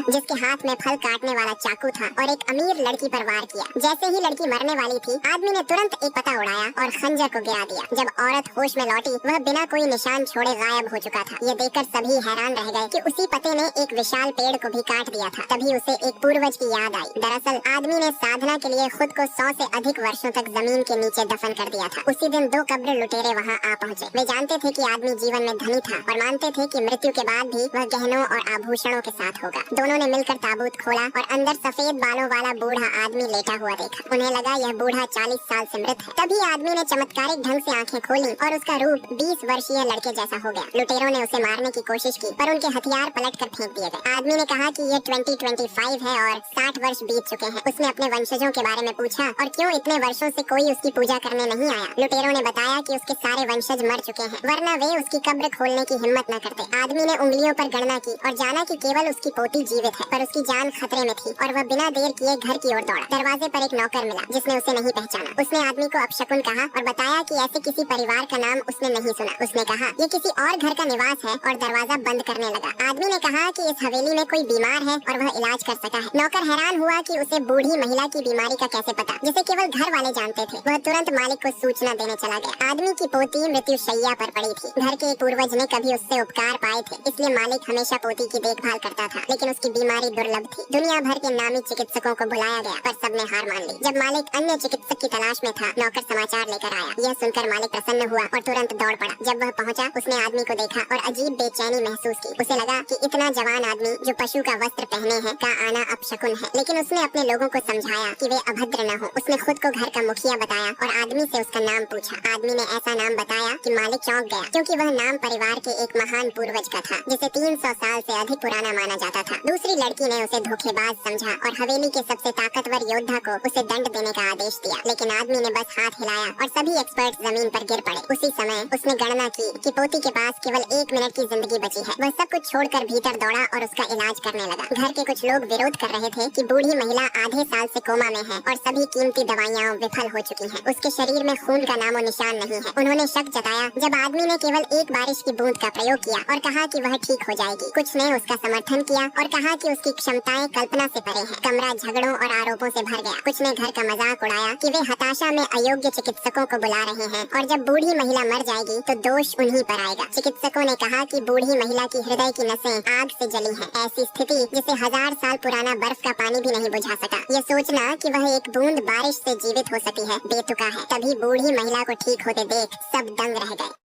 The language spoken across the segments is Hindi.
जिसके हाथ में फल काटने वाला चाकू था और एक अमीर लड़की पर वार किया। जैसे ही लड़की मरने वाली थी, आदमी ने तुरंत एक पता उड़ाया और खंजर को गिरा दिया। जब औरत होश में लौटी, वह बिना कोई निशान छोड़े गायब हो चुका था। ये देखकर सभी हैरान रह गए कि उसी पते ने एक विशाल पेड़ को भी काट दिया था। तभी उसे एक पूर्वज की याद आई। दरअसल आदमी ने साधना के लिए खुद को 100 से अधिक वर्षों तक जमीन के नीचे दफन कर दिया था। उसी दिन 2 कब्र लुटेरे वहाँ आ पहुँचे। वे जानते थे कि आदमी जीवन में धनी था और मानते थे कि मृत्यु के बाद भी वह गहनों और आभूषणों के साथ होगा। दोनों ने मिलकर ताबूत खोला और अंदर सफेद बालों वाला बूढ़ा आदमी लेटा हुआ देखा। उन्हें लगा यह बूढ़ा 40 साल से मृत है। तभी आदमी ने चमत्कारिक ढंग से आंखें खोली और उसका रूप 20 वर्षीय लड़के जैसा हो गया। लुटेरों ने उसे मारने की कोशिश की, पर उनके हथियार पलट कर फेंक दिए गए। आदमी ने कहा कि ये 2025 है और 60 वर्ष बीत चुके हैं। उसने अपने वंशजों के बारे में पूछा और क्यों इतने वर्षों से कोई उसकी पूजा करने नहीं आया। लुटेरों ने बताया कि उसके सारे वंशज मर चुके हैं, वरना वे उसकी कब्र खोलने की हिम्मत न करते। आदमी ने उंगलियों पर गणना की और जाना कि केवल उसकी पोती जीवित है, पर उसकी जान खतरे में थी और वह बिना देर किए घर की ओर दौड़ा। दरवाजे पर एक नौकर मिला जिसने उसे नहीं पहचाना। उसने आदमी को अपशकुन कहा और बताया कि ऐसे किसी परिवार का नाम उसने नहीं सुना। उसने कहा ये किसी और घर का निवास है और दरवाजा बंद करने लगा। आदमी ने कहा कि इस हवेली में कोई बीमार है और वह इलाज कर सका है। नौकर हैरान हुआ कि उसे बूढ़ी महिला की बीमारी का कैसे पता, जिसे केवल घर वाले जानते थे। वह तुरंत मालिक को सूचना देने चला गया। आदमी की पोती मृत्युशैया पर पड़ी थी। घर के पूर्वज ने कभी उससे उपकार पाए थे, इसलिए मालिक हमेशा पोती की देखभाल करता था, लेकिन उसकी बीमारी दुर्लभ थी। दुनिया भर के नामी चिकित्सकों को बुलाया गया, पर सबने हार मान ली। जब मालिक अन्य चिकित्सक की तलाश में था, नौकर समाचार लेकर आया। यह सुनकर मालिक प्रसन्न हुआ और तुरंत दौड़ पड़ा। जब वह पहुंचा, उसने आदमी को देखा और अजीब बेचैनी महसूस की। उसे लगा कि इतना जवान आदमी जो पशु का वस्त्र पहने है का आना अपशकुन है, लेकिन उसने अपने लोगों को समझाया कि वे अभद्र न हो। उसने खुद को घर का मुखिया बताया और आदमी से उसका नाम पूछा। आदमी ने ऐसा नाम बताया कि मालिक चौंक गया, क्योंकि वह नाम परिवार के एक महान पूर्वज का था, जिसे 300 साल से अधिक पुराना माना जाता था। दूसरी लड़की ने उसे धोखेबाज समझा और हवेली के सबसे ताकतवर योद्धा को उसे दंड देने का आदेश दिया, लेकिन आदमी ने बस हाथ हिलाया और सभी एक्सपर्ट जमीन पर गिर पड़े। उसी समय उसने गणना की कि पोती के पास केवल 1 मिनट की जिंदगी बची है। वह सब कुछ छोड़कर भीतर दौड़ा और उसका इलाज करने लगा। घर के कुछ लोग विरोध कर रहे थे कि बूढ़ी महिला आधे साल से कोमा में है और सभी कीमती दवाइयाँ विफल हो चुकी हैं। उसके शरीर में खून का नामो निशान नहीं है। उन्होंने शक जताया जब आदमी ने केवल एक बारिश की बूंद का प्रयोग किया और कहा कि वह ठीक हो जाएगी। कुछ ने उसका समर्थन किया और कहा कि उसकी क्षमताएं कल्पना से परे हैं। कमरा झगड़ों और आरोपों से भर गया। कुछ ने घर का मजाक उड़ाया कि वे हताशा में अयोग्य चिकित्सकों को बुला रहे हैं और जब बूढ़ी महिला मर जाएगी तो दोष उन्हीं पर आएगा। चिकित्सकों ने कहा कि बूढ़ी महिला की हृदय की नसें आग से जली हैं। ऐसी स्थिति जिसे 1000 साल पुराना बर्फ का पानी भी नहीं बुझा सका। यह सोचना कि वह एक बूंद बारिश से जीवित हो सकी है बेतुका है। तभी बूढ़ी महिला को ठीक होते देख सब दंग रह गए।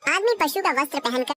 आदमी पशु का वस्त्र पहनकर